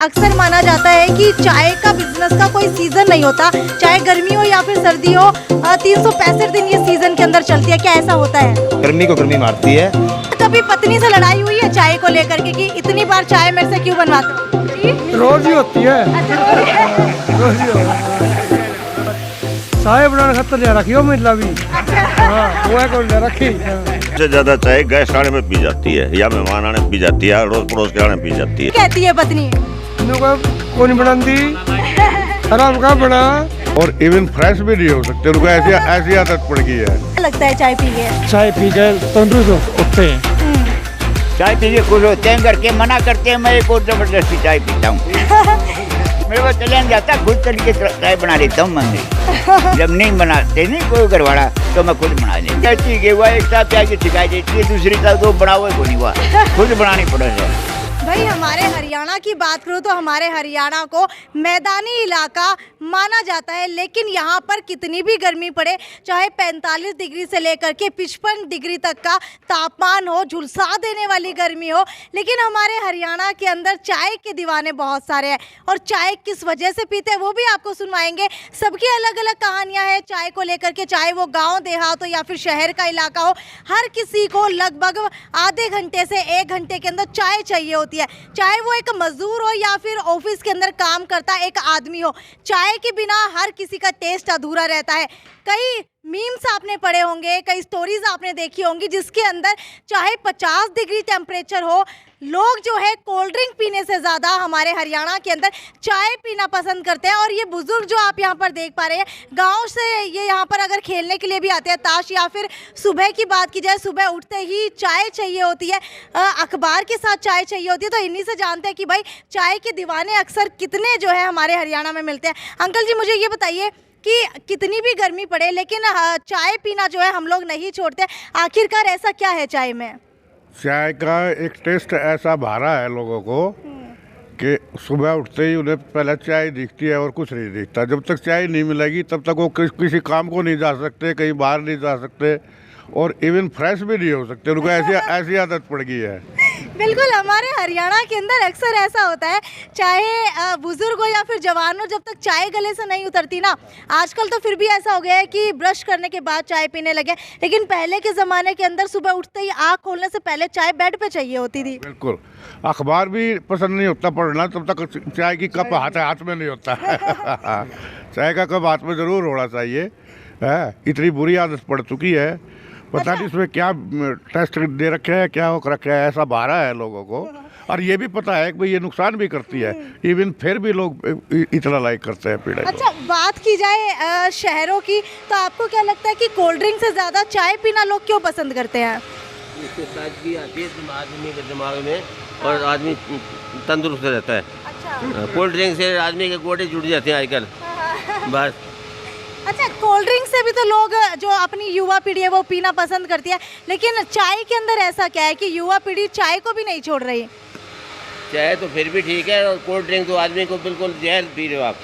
अक्सर माना जाता है कि चाय का बिजनेस का कोई सीजन नहीं होता, चाहे गर्मी हो या फिर सर्दी हो, 365 दिन ये सीजन के अंदर चलती है। क्या ऐसा होता है? गर्मी को गर्मी मारती है। कभी पत्नी से लड़ाई हुई है चाय को लेकर के कि इतनी बार चाय मेरे से क्यों बनवाते हो? रोज ही होती है। रोज ही चाय बनाने खातर ले रखी हो मिला भी। हाँ, वो है कौन ले रखी। सबसे ज्यादा चाय गैस आने में पी जाती है या मेहमान आने में पी जाती है, अड़ोस पड़ोस के आने में पी जाती है। कहती है पत्नी कौन बनाती खराब का बना और इवन फ्रेश भी नहीं हो सकते, उनको ऐसी आदत पड़ गई है। क्या लगता है चाय पी के? चाय पी के तंदुरुस्त उठते हैं। चाय पी के खुश होते हैं, करके मना करते हैं। मैं एक और जबरदस्ती चाय पीता हूँ। मेरे को चलन जाता, खुद चल के चाय बना लेता हूँ मंदिर। जब नहीं बनाते नहीं कोई घरवाला तो मैं खुद बना लेता। ठीक है, वह एक साथ चाय की सिखाई देती है, दूसरी साथ तो बना हुआ को नहीं हुआ, खुद बनानी पड़े है। भाई हमारे हरियाणा की बात करूँ तो हमारे हरियाणा को मैदानी इलाका माना जाता है, लेकिन यहाँ पर कितनी भी गर्मी पड़े, चाहे 45 डिग्री से लेकर के 55 डिग्री तक का तापमान हो, झुलसा देने वाली गर्मी हो, लेकिन हमारे हरियाणा के अंदर चाय के दीवाने बहुत सारे हैं। और चाय किस वजह से पीते हैं वो भी आपको सुनवाएंगे। सबकी अलग अलग कहानियाँ हैं चाय को लेकर के, चाहे वो गाँव देहात हो या फिर शहर का इलाका हो, हर किसी को लगभग आधे घंटे से 1 घंटे के अंदर चाय चाहिए होती है। चाहे वो एक मजदूर हो या फिर ऑफिस के अंदर काम करता एक आदमी हो, चाय के बिना हर किसी का टेस्ट अधूरा रहता है। कई मीम्स आपने पढ़े होंगे, कई स्टोरीज आपने देखी होंगी जिसके अंदर चाहे 50 डिग्री टेम्परेचर हो, लोग जो है कोल्ड ड्रिंक पीने से ज़्यादा हमारे हरियाणा के अंदर चाय पीना पसंद करते हैं। और ये बुजुर्ग जो आप यहाँ पर देख पा रहे हैं, गांव से ये यहाँ पर अगर खेलने के लिए भी आते हैं ताश, या फिर सुबह की बात की जाए सुबह उठते ही चाय चाहिए होती है, अखबार के साथ चाय चाहिए होती है। तो इन्हीं से जानते हैं कि भाई चाय के दीवाने अक्सर कितने जो है हमारे हरियाणा में मिलते हैं। अंकल जी मुझे ये बताइए कि कितनी भी गर्मी पड़े लेकिन चाय पीना जो है हम लोग नहीं छोड़ते, आखिरकार ऐसा क्या है चाय में? चाय का एक टेस्ट ऐसा भरा है लोगों को कि सुबह उठते ही उन्हें पहले चाय दिखती है और कुछ नहीं दिखता। जब तक चाय नहीं मिलेगी तब तक वो किसी काम को नहीं जा सकते, कहीं बाहर नहीं जा सकते और इवन फ्रेश भी नहीं हो सकते, उनको ऐसी आदत पड़ गई है। बिल्कुल, हमारे हरियाणा के अंदर अक्सर ऐसा होता है, चाहे बुजुर्ग हो या फिर जवान हो, जब तक चाय गले से नहीं उतरती ना, आजकल तो फिर भी ऐसा हो गया है कि ब्रश करने के बाद चाय पीने लगे, लेकिन पहले के ज़माने के अंदर सुबह उठते ही आँख खोलने से पहले चाय बेड पे चाहिए होती थी। बिल्कुल, अखबार भी पसंद नहीं होता पढ़ना, तब तक चाय की कप हाथ में नहीं होता। चाय का कप हाथ में ज़रूर होना चाहिए है। इतनी बुरी आदत पड़ चुकी है, पता नहीं इसमें क्या टेस्ट दे रखे हैं, क्या हो रखा है, ऐसा बारा है लोगों को। और ये भी पता है कि भाई ये नुकसान भी करती है, इवन फिर भी लोग इतना लाइक करते हैं पीने को। अच्छा, बात की जाए शहरों की, तो आपको क्या लगता है कि कोल्ड ड्रिंक से ज़्यादा चाय पीना लोग क्यों पसंद करते हैं? इससे ताजगी आती है आदमी के दिमाग में और आदमी तंदुरुस्त रहता है। अच्छा, कोल्ड ड्रिंक से आदमी के गोडे जुड़ जाते हैं आजकल बस। अच्छा, कोल्ड ड्रिंक से भी तो लोग जो अपनी युवा पीढ़ी है वो पीना पसंद करती है, लेकिन चाय के अंदर ऐसा क्या है कि युवा पीढ़ी चाय को भी नहीं छोड़ रही? चाय तो फिर भी ठीक है, और कोल्ड ड्रिंक तो आदमी को बिल्कुल जहर पी रहे हो आप।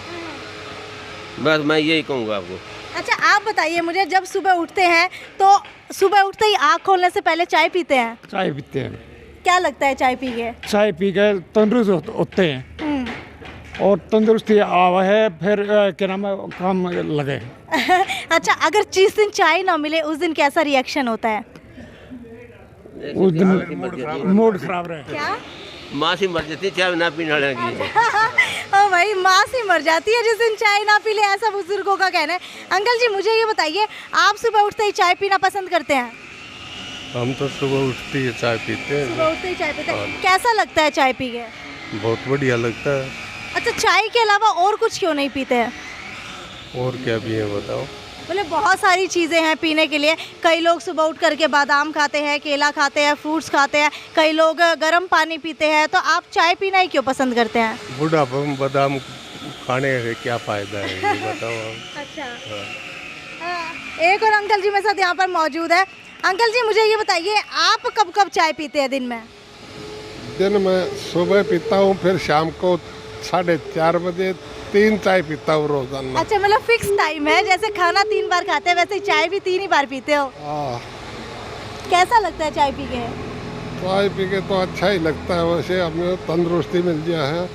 बस मैं यही कहूँगा आपको। अच्छा, आप बताइए मुझे, जब सुबह उठते हैं तो सुबह उठते ही आँख खोलने से पहले चाय पीते हैं? चाय पीते हैं। क्या लगता है चाय पी के? चाय पी के तंदुरुस्त उठते हैं और तंदुरुस्ती आवा है, फिर क्या नाम है, काम लगे। अच्छा, अगर जिस दिन चाय ना मिले उस दिन कैसा रिएक्शन होता है? उस दिन मूड खराब रहे। क्या? माँ से मर जाती है चाय ना पीने वाले की। ओ भाई, माँ से मर जाती है जिस दिन चाय ना पी ले, ऐसा बुजुर्गों का कहना है। अंकल जी मुझे ये बताइए, आप सुबह उठते ही चाय पीना पसंद करते हैं? हम तो सुबह उठते ही चाय पीते हैं। सुबह उठते ही चाय पीते हैं। कैसा लगता है चाय पी के? बहुत बढ़िया लगता है। अच्छा, चाय के अलावा और कुछ क्यों नहीं पीते हैं? और क्या भी है बताओ? बोले बहुत सारी चीज़ें हैं पीने के लिए। कई लोग सुबह उठ करके बादाम खाते हैं, केला खाते हैं, फ्रूट्स खाते हैं, कई लोग गर्म पानी पीते हैं, तो आप चाय पीना ही क्यों पसंद करते हैं? बुढ़ापे में बादाम खाने का क्या फ़ायदा है ये बताओ आप। अच्छा, एक और अंकल जी मेरे साथ यहाँ पर मौजूद है। अंकल जी मुझे ये बताइए, आप कब कब चाय पीते हैं दिन में? दिन में सुबह पीता हूँ, फिर शाम को 4:30 बजे 3 चाय पीता हूँ रोजाना। अच्छा, मतलब फिक्स टाइम है, जैसे खाना 3 बार खाते हैं वैसे चाय भी 3 ही बार पीते हो? कैसा लगता है चाय पी के? चाय पी के तो अच्छा ही लगता है, वैसे हमें तंदुरुस्ती मिल गया है।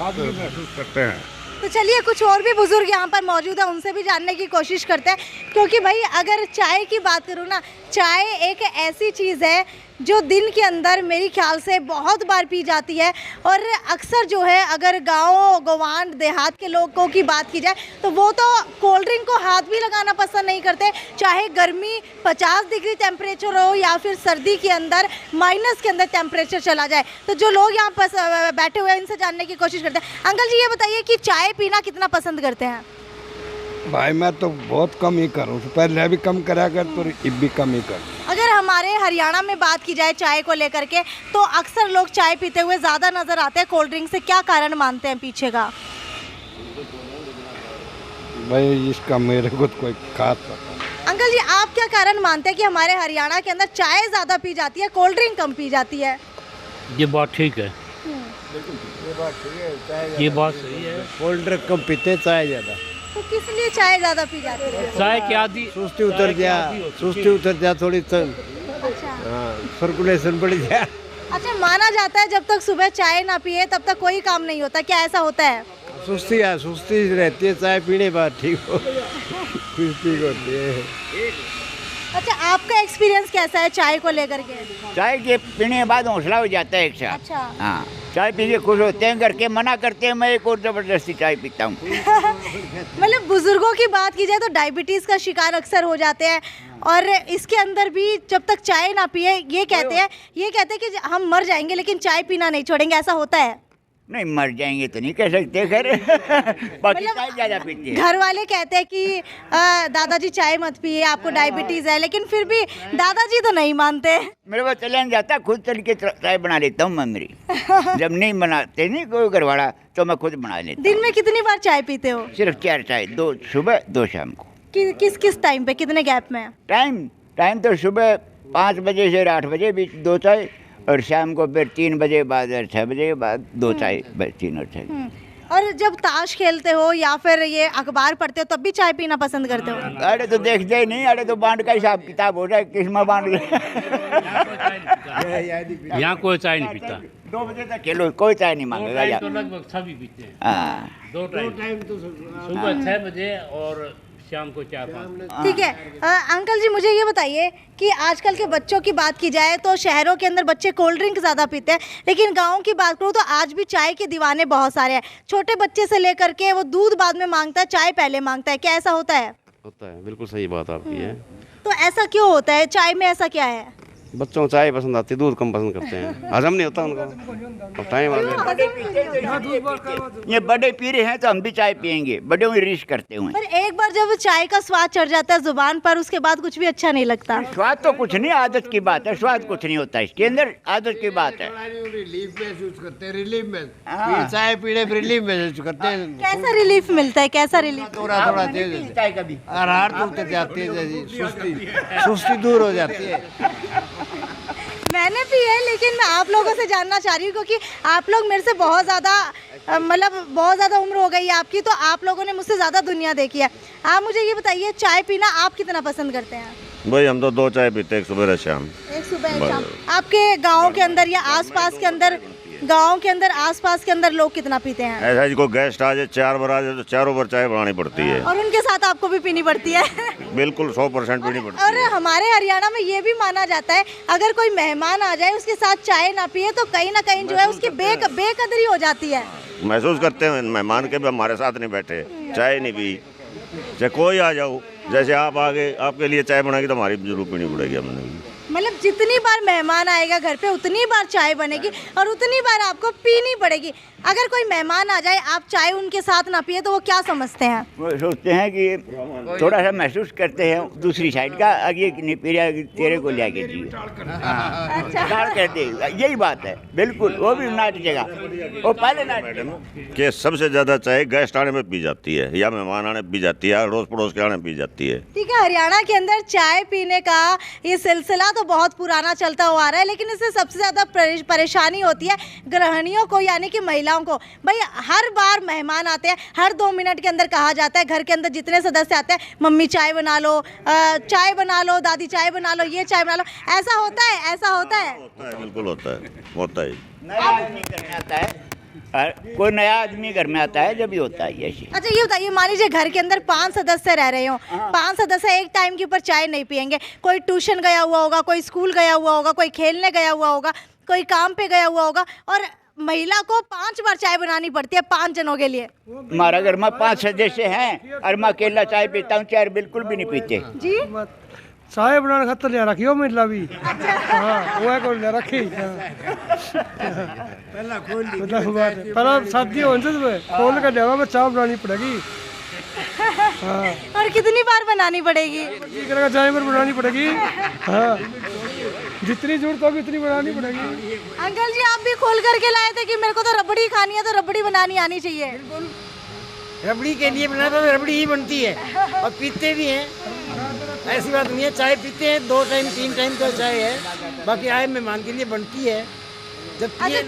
ताजगी महसूस करते हैं। तो चलिए कुछ और भी बुजुर्ग यहाँ पर मौजूद है, उनसे भी जानने की कोशिश करते हैं, क्योंकि भाई अगर चाय की बात करूँ ना, चाय एक ऐसी चीज़ है जो दिन के अंदर मेरी ख्याल से बहुत बार पी जाती है। और अक्सर जो है अगर गाँव गंवान देहात के लोगों की बात की जाए तो वो तो कोल्ड ड्रिंक को हाथ भी लगाना पसंद नहीं करते, चाहे गर्मी 50 डिग्री टेम्परेचर हो या फिर सर्दी के अंदर माइनस के अंदर टेम्परेचर चला जाए। तो जो लोग यहाँ पर बैठे हुए हैं इनसे जानने की कोशिश करते हैं। अंकल जी ये बताइए कि चाय पीना कितना पसंद करते हैं? भाई मैं तो बहुत कम ही करूँ, पहले भी कम करा कर तो अब भी कम ही कर। अगर हमारे हरियाणा में बात की जाए चाय को लेकर के तो अक्सर लोग चाय पीते हुए ज़्यादा नज़र आते हैं कोल्ड ड्रिंक से, क्या कारण मानते हैं पीछे का? भाई इसका मेरे को तो कोई खास पता नहीं। अंकल जी आप क्या कारण मानते हैं कि हमारे हरियाणा के अंदर चाय ज़्यादा पी जाती है, कोल्ड ड्रिंक कम पी जाती है? ये बात ठीक है, ये बात सही है। कोल्ड ड्रिंक कम पीते, चाय ज़्यादा। तो किस लिए चाय ज़्यादा पी जाती है? चाय की आदि सुस्ती उतर जा थोड़ी तो सर्कुलेशन बढ़ जाए। अच्छा, माना जाता है जब तक सुबह चाय ना पिए तब तक कोई काम नहीं होता, क्या ऐसा होता है? सुस्ती रहती है, चाय पीने बाद ठीक हो ठीक होती है। अच्छा, आपका एक्सपीरियंस कैसा है चाय को लेकर के? चाय के पीने के बाद हौसला हो जाता है एक साथ। अच्छा। हाँ, चाय पी के खुश होते हैं, घर के मना करते हैं, मैं एक और ज़बरदस्ती चाय पीता हूँ। मतलब बुजुर्गों की बात की जाए तो डायबिटीज़ का शिकार अक्सर हो जाते हैं, और इसके अंदर भी जब तक चाय ना पिए ये कहते हैं कि हम मर जाएंगे लेकिन चाय पीना नहीं छोड़ेंगे, ऐसा होता है? नहीं, मर जाएंगे तो नहीं कह सकते, खैर बाकी चाय ज़्यादा पीते हैं। घर वाले कहते हैं कि दादाजी चाय मत पिए, आपको डायबिटीज़ है, लेकिन फिर भी दादाजी तो नहीं मानते। मेरे पास चले जाता, खुद चल के चाय बना लेता हूँ मैं मेरी। जब नहीं बनाते नहीं कोई घरवाला तो मैं खुद बना लेता। दिन में कितनी बार चाय पीते हो? सिर्फ 4 चाय, 2 सुबह 2 शाम को। किस टाइम पे, कितने गैप में? टाइम तो सुबह 5 बजे से 8 बजे बीच 2 चाय, और शाम को फिर 3 बजे बाद और 6 बजे के बाद 2 चाय, बस 3 और 6। और जब ताश खेलते हो या फिर ये अखबार पढ़ते हो तब भी चाय पीना पसंद करते हो? अरे तो देखते ही नहीं, अरे तो बांट का हिसाब किताब हो रहा है, किस में बांट यहाँ कोई चाय नहीं पीता। 2 बजे तक खेलो, कोई चाय नहीं मांगेगा यार। तो लगभग सभी पीते हैं। हाँ, 2 टाइम तो सुबह 6 बजे और शाम को 4-5। ठीक है। अंकल जी मुझे ये बताइए कि आजकल के बच्चों की बात की जाए तो शहरों के अंदर बच्चे कोल्ड ड्रिंक ज़्यादा पीते हैं, लेकिन गाँव की बात करूँ तो आज भी चाय के दीवाने बहुत सारे हैं। छोटे बच्चे से लेकर के वो दूध बाद में मांगता है, चाय पहले मांगता है, क्या ऐसा होता है? होता है, बिल्कुल सही बात आपकी है। तो ऐसा क्यों होता है? चाय में ऐसा क्या है? बच्चों को चाय पसंद आती है, दूध कम पसंद करते हैं, हजम नहीं होता उनको। टाइम आ गया, ये बड़े पी रहे हैं तो हम भी चाय पियेंगे, बड़े हुए रिश करते हुए। पर एक बार जब चाय का स्वाद चढ़ जाता है जुबान पर, उसके बाद कुछ भी अच्छा नहीं लगता। स्वाद तो कुछ नहीं, आदत की बात है, स्वाद कुछ नहीं होता इसके अंदर, आदत की बात है। रिलीफ महसूस करते हैं, रिलीफ में चाय पीने रिलीफ महसूस करते हैं। कैसा रिलीफ मिलता है? कैसा रिलीफ? थोड़ा तेज चाय कभी हार्ट उतर जाती है, जैसी सुस्ती दूर हो जाती है। मैंने भी है, लेकिन मैं आप लोगों से जानना चाह रही हूँ क्योंकि आप लोग मेरे से बहुत ज़्यादा मतलब बहुत ज़्यादा उम्र हो गई है आपकी, तो आप लोगों ने मुझसे ज़्यादा दुनिया देखी है। आप मुझे ये बताइए चाय पीना आप कितना पसंद करते हैं? भाई हम तो 2 चाय पीते हैं, एक सुबह और शाम। एक सुबह एक शाम। आपके गाँव के अंदर या आसपास के अंदर, गाँव के अंदर आसपास के अंदर लोग कितना पीते हैं? ऐसा कोई गेस्ट आ जाए 4 बार आ जाए तो 4 बार चाय बनानी पड़ती है, और उनके साथ आपको भी पीनी पड़ती है? बिल्कुल 100% पीनी पड़ती है। और हमारे हरियाणा में ये भी माना जाता है अगर कोई मेहमान आ जाए उसके साथ चाय ना पिए तो कहीं ना कहीं जो है उसकी बेकदरी हो जाती है। महसूस करते हैं मेहमान के भी हमारे साथ नहीं बैठे, चाय नहीं पी, चाहे कोई आ जाओ, जैसे आप आगे आपके लिए चाय बनाएगी तो हमारी जरूर पीनी पड़ेगी हमने। मतलब जितनी बार मेहमान आएगा घर पे उतनी बार चाय बनेगी और उतनी बार आपको पीनी पड़ेगी। अगर कोई मेहमान आ जाए आप चाय उनके साथ ना पिए तो वो क्या समझते हैं? वो सोचते हैं कि थोड़ा सा महसूस करते हैं दूसरी साइड का, आगे नहीं पी रहा तेरे को लिया के जी टाल कहते, यही बात है बिल्कुल। वो भी नाट जगह वो पहले नाट कि सबसे ज़्यादा चाय गेस्ट आने में पी जाती है या मेहमान आने पी जाती है, रोज़ पड़ोस के आने पी जाती है। ठीक है, हरियाणा के अंदर चाय पीने का ये सिलसिला तो बहुत पुराना चलता हुआ आ रहा है, लेकिन इससे सबसे ज़्यादा परेशानी होती है गृहिणियों को यानी कि महिलाओं को। भाई हर बार मेहमान आते हैं, हर 2 मिनट के अंदर कहा जाता है घर के अंदर जितने सदस्य आते हैं मम्मी चाय बना लो, दादी चाय बना लो, ये चाय बना लो। ऐसा होता है? ऐसा होता है? बिल्कुल होता है, होता है। नहीं करने आता है, और कोई नया आदमी घर में आता है जब भी होता है ऐसी। अच्छा ये बताइए, मान लीजिए घर के अंदर 5 सदस्य रह रहे हो, 5 सदस्य एक टाइम के ऊपर चाय नहीं पियेंगे, कोई ट्यूशन गया हुआ होगा, कोई स्कूल गया हुआ होगा, कोई खेलने गया हुआ होगा, कोई काम पे गया हुआ होगा, और महिला को 5 बार चाय बनानी पड़ती है 5 जनों के लिए। हमारा घर में 5 सदस्य हैं और मैं अकेला चाय पीता हूँ, चाय बिल्कुल भी नहीं पीते जी। चाय बनाने खातर ले रखी हो महिला भी। हाँ वो है कौन ले रखी। पहला शादी हो खोल कर देवा में चाय बनानी पड़ेगी। हाँ। और कितनी बार बनानी पड़ेगी? चाय पर बनानी पड़ेगी। हाँ जितनी जरूरत होगी उतनी बनानी पड़ेगी। अंकल जी आप भी खोल करके लाए थे कि मेरे को तो रबड़ी खानी है, तो रबड़ी बनानी आनी चाहिए। रबड़ी के लिए बनाता तो रबड़ी ही बनती है और पीते भी हैं, ऐसी बात नहीं है। चाय पीते हैं 2 टाइम 3 टाइम तो चाय है, बाकी आए मेहमान के लिए बनती है। जब अच्छा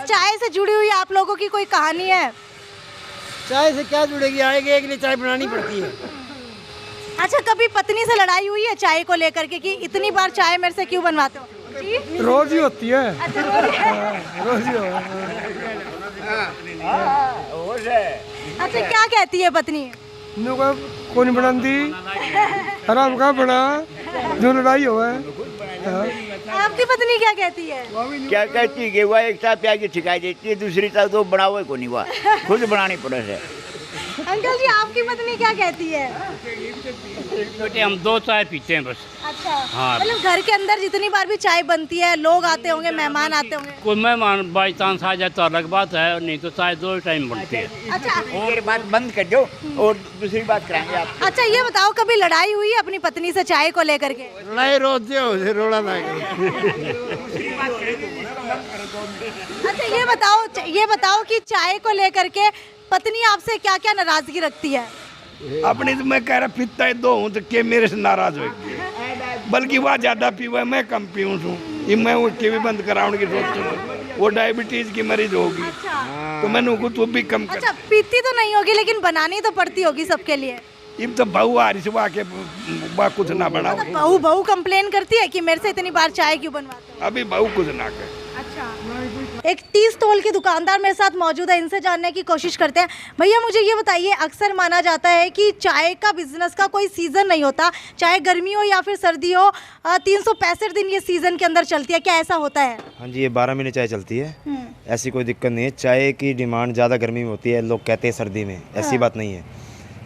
चाय से जुड़ी हुई आप लोगों की कोई कहानी है? चाय से क्या जुड़ेगी, आएंगे के लिए चाय बनानी पड़ती है। अच्छा कभी पत्नी से लड़ाई हुई है चाय को लेकर के कि इतनी बार चाय मेरे से क्यों बनवाते हो? रोज ही होती है। अच्छा रोज ही अच्छा क्या कहती है पत्नी? कौन बनाती हराम का बना जो लड़ाई हो है। आपकी पत्नी क्या कहती है? क्या कहती है वह एक साथ प्याज ठिकाई देती है, दूसरी साथ तो बना हुआ को नहीं हुआ, खुद बनानी पड़े है। अंकल जी आपकी पत्नी क्या कहती है? बेटे हम 2 चाय पीते हैं बस। अच्छा हाँ। मतलब घर के अंदर जितनी बार भी चाय बनती है, लोग आते होंगे, मेहमान आते होंगे, कोई मेहमान बाई चांस आ जाए तो अलग बात है, नहीं तो चाय 2 टाइम बनती है। अच्छा और बात बंद कर दो और दूसरी बात कराएंगे आप। अच्छा ये बताओ कभी लड़ाई हुई है अपनी पत्नी से चाय को लेकर के? लड़ाई रोज रोड़ा अच्छा ये बताओ कि चाय को लेकर के पत्नी आपसे क्या क्या नाराजगी रखती है? अपनी तो मैं कह रहा पीता है 2 हूँ तो के मेरे से नाराज होगी, बल्कि वह ज्यादा पीवा है मैं कम पीऊँ हूँ, ये मैं वो टीवी बंद कराने की सोच, वो डायबिटीज की मरीज होगी। अच्छा। तो मैंने उनको तो भी कम कर। अच्छा पीती तो नहीं होगी लेकिन बनानी तो पड़ती होगी सबके लिए। इब तो बहू आ रही से वाके कुछ ना बनाओ। मतलब बहू कंप्लेन करती है कि मेरे से इतनी बार चाय क्यों बनवाते हो? अभी बहू कुछ ना करे। अच्छा एक 30 तोल के दुकानदार मेरे साथ मौजूद है, इनसे जानने की कोशिश करते हैं। भैया मुझे ये बताइए, अक्सर माना जाता है कि चाय का बिजनेस का कोई सीज़न नहीं होता, चाहे गर्मी हो या फिर सर्दी हो, 365 दिन ये सीज़न के अंदर चलती है, क्या ऐसा होता है? हाँ जी, ये 12 महीने चाय चलती है, ऐसी कोई दिक्कत नहीं है। चाय की डिमांड ज़्यादा गर्मी में होती है, लोग कहते हैं सर्दी में, ऐसी बात नहीं है।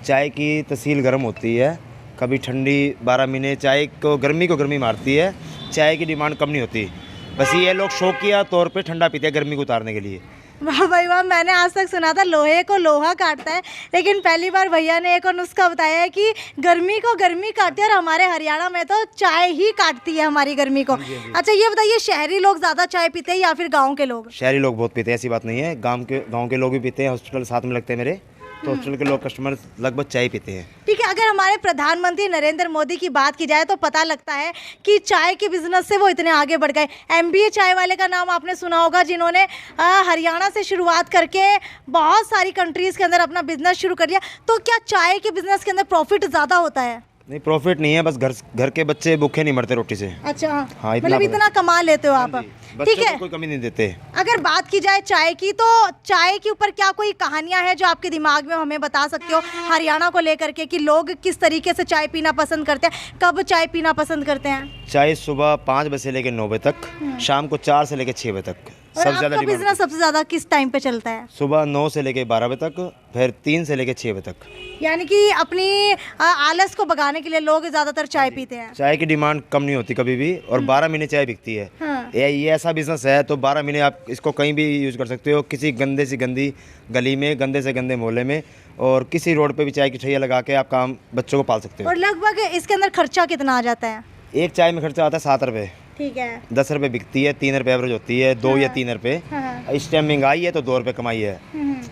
चाय की तसील गर्म होती है, कभी ठंडी 12 महीने चाय को गर्मी मारती है, चाय की डिमांड कम नहीं होती। बस ये लोग शौकिया तौर पे ठंडा पीते हैं गर्मी को उतारने के लिए। वाह भाई वाह, मैंने आज तक सुना था लोहे को लोहा काटता है, लेकिन पहली बार भैया ने एक और नुस्खा बताया है कि गर्मी को गर्मी काटती है, और हमारे हरियाणा में तो चाय ही काटती है हमारी गर्मी को। अच्छा ये बताइए, शहरी लोग ज़्यादा चाय पीते हैं या फिर गाँव के लोग? शहरी लोग बहुत पीते हैं, ऐसी बात नहीं है, गाँव के लोग भी पीते हैं। हॉस्पिटल साथ में लगते हैं मेरे, तो हॉस्पिटल के लोग कस्टमर लगभग चाय पीते हैं। ठीक है, अगर हमारे प्रधानमंत्री नरेंद्र मोदी की बात की जाए तो पता लगता है कि चाय के बिजनेस से वो इतने आगे बढ़ गए। MBA चाय वाले का नाम आपने सुना होगा, जिन्होंने हरियाणा से शुरुआत करके बहुत सारी कंट्रीज़ के अंदर अपना बिजनेस शुरू कर लिया। तो क्या चाय के बिजनेस के अंदर प्रॉफिट ज़्यादा होता है? नहीं, प्रॉफिट नहीं है, बस घर के बच्चे भूखे नहीं मरते रोटी से। अच्छा हाँ, मतलब इतना कमा लेते हो आप? ठीक है, कोई कमी नहीं देते। अगर बात की जाए चाय की, तो चाय के ऊपर क्या कोई कहानियां हैं जो आपके दिमाग में हमें बता सकते हो हरियाणा को लेकर के, कि लोग किस तरीके से चाय पीना पसंद करते हैं, कब चाय पीना पसंद करते हैं? चाय सुबह 5 बजे से लेकर 9 बजे तक, शाम को 4 से लेकर 6 बजे तक। आपका बिजनेस सबसे ज़्यादा किस टाइम पे चलता है? सुबह 9 से लेकर 12 बजे तक, फिर 3 से लेकर 6 बजे तक। यानी कि अपनी आलस को भगाने के लिए लोग ज़्यादातर चाय पीते हैं। चाय की डिमांड कम नहीं होती कभी भी, और 12 महीने चाय बिकती है। हाँ। ये ऐसा बिजनेस है, तो 12 महीने आप इसको कहीं भी यूज़ कर सकते हो, किसी गंदे से गंदी गली में, गंदे से गंदे मोहल्ले में, और किसी रोड पे भी चाय की ठैया लगा के आप काम बच्चों को पाल सकते हो। और लगभग इसके अंदर खर्चा कितना आ जाता है? एक चाय में खर्चा आता है 7 रुपये। ठीक है, 10 रुपये बिकती है, 3 रुपये एवरेज होती है, 2 या 3 रुपये। हाँ। इस टाइम महंगाई है तो 2 रुपये कमाई है,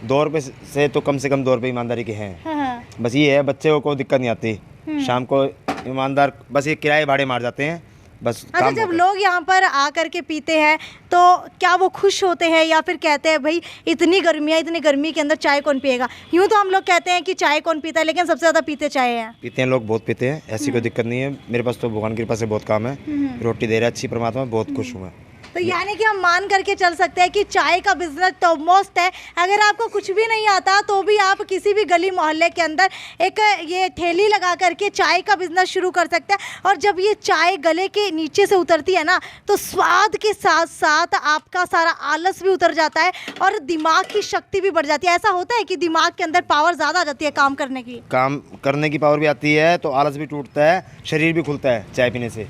2 रुपये से तो कम से कम 2 रुपये ईमानदारी के हैं। हाँ। बस ये है, बच्चे को दिक्कत नहीं आती, शाम को ईमानदार बस ये किराए भाड़े मार जाते हैं बस। अच्छा, जब लोग यहाँ पर आकर के पीते हैं तो क्या वो खुश होते हैं या फिर कहते हैं भाई इतनी गर्मी है, इतनी गर्मी के अंदर चाय कौन पिएगा? यूँ तो हम लोग कहते हैं कि चाय कौन पीता है, लेकिन सबसे ज़्यादा पीते चाय हैं। पीते हैं लोग, बहुत पीते हैं, ऐसी कोई दिक्कत नहीं है। मेरे पास तो भगवान की कृपा से बहुत काम है, रोटी दे रहा है अच्छी परमात्मा, बहुत खुश हूँ मैं। तो यानी कि हम मान करके चल सकते हैं कि चाय का बिजनेस टॉप मोस्ट है। अगर आपको कुछ भी नहीं आता तो भी आप किसी भी गली मोहल्ले के अंदर एक ये ठेली लगा करके चाय का बिजनेस शुरू कर सकते हैं। और जब ये चाय गले के नीचे से उतरती है ना, तो स्वाद के साथ साथ आपका सारा आलस भी उतर जाता है और दिमाग की शक्ति भी बढ़ जाती है। ऐसा होता है कि दिमाग के अंदर पावर ज़्यादा आ जाती है काम करने की? काम करने की पावर भी आती है, तो आलस भी टूटता है, शरीर भी खुलता है चाय पीने से।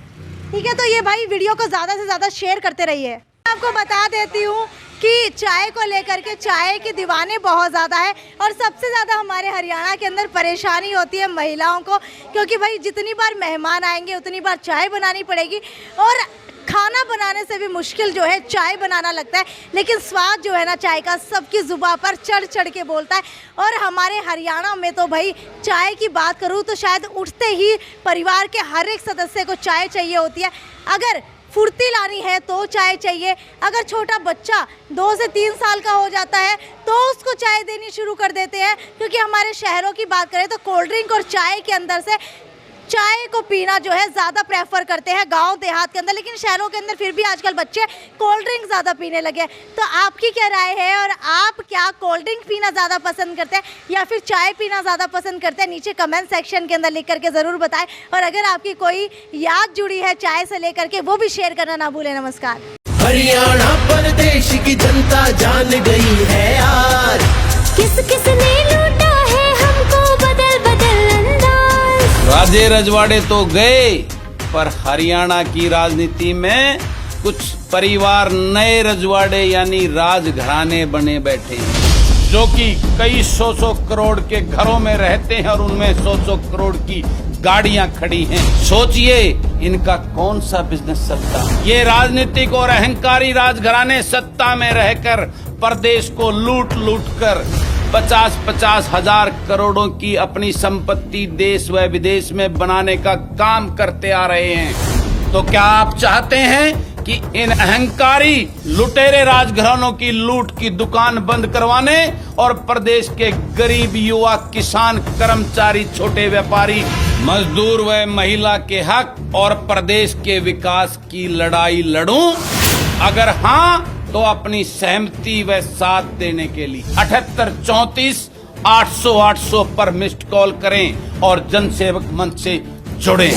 ठीक है, तो ये भाई वीडियो को ज़्यादा से ज़्यादा शेयर करते रहिए। आपको बता देती हूँ कि चाय को लेकर के चाय के दीवाने बहुत ज़्यादा है और सबसे ज़्यादा हमारे हरियाणा के अंदर परेशानी होती है महिलाओं को, क्योंकि भाई जितनी बार मेहमान आएंगे उतनी बार चाय बनानी पड़ेगी और खाना बनाने से भी मुश्किल जो है चाय बनाना लगता है। लेकिन स्वाद जो है ना चाय का सबकी जुबान पर चढ़ चढ़ के बोलता है। और हमारे हरियाणा में तो भाई चाय की बात करूँ तो शायद उठते ही परिवार के हर एक सदस्य को चाय चाहिए होती है। अगर फुर्ती लानी है तो चाय चाहिए, अगर छोटा बच्चा 2 से 3 साल का हो जाता है तो उसको चाय देनी शुरू कर देते हैं। क्योंकि हमारे शहरों की बात करें तो कोल्ड ड्रिंक और चाय के अंदर से चाय को पीना जो है ज़्यादा प्रेफर करते हैं गांव देहात के अंदर, लेकिन शहरों के अंदर फिर भी आजकल बच्चे कोल्ड ड्रिंक ज़्यादा पीने लगे हैं। तो आपकी क्या राय है और आप क्या कोल्ड ड्रिंक पीना ज़्यादा पसंद करते हैं या फिर चाय पीना ज़्यादा पसंद करते हैं? नीचे कमेंट सेक्शन के अंदर लिख करके ज़रूर बताएं। और अगर आपकी कोई याद जुड़ी है चाय से लेकर के वो भी शेयर करना ना भूलें। नमस्कार। हरियाणा प्रदेश की जनता जान गई है यार, किस किस ने लूटा है हमको बदल बदल अंदाज। राजे रजवाड़े तो गए पर हरियाणा की राजनीति में कुछ परिवार नए रजवाड़े यानी राजघराने बने बैठे हैं, जो कि कई सौ करोड़ के घरों में रहते हैं और उनमें 100 करोड़ की गाड़ियां खड़ी हैं। सोचिए इनका कौन सा बिजनेस चलता है। ये राजनीतिक और अहंकारी राजघराने सत्ता में रहकर प्रदेश को लूट कर 50-50 हजार करोड़ों की अपनी संपत्ति देश व विदेश में बनाने का काम करते आ रहे हैं। तो क्या आप चाहते हैं कि इन अहंकारी लुटेरे राजघरानों की लूट की दुकान बंद करवाने और प्रदेश के गरीब युवा, किसान, कर्मचारी, छोटे व्यापारी, मजदूर व महिला के हक और प्रदेश के विकास की लड़ाई लड़ूं? अगर हाँ तो अपनी सहमति व साथ देने के लिए 78 34 800 800 पर मिस्ड कॉल करें और जनसेवक मंच से जुड़ें।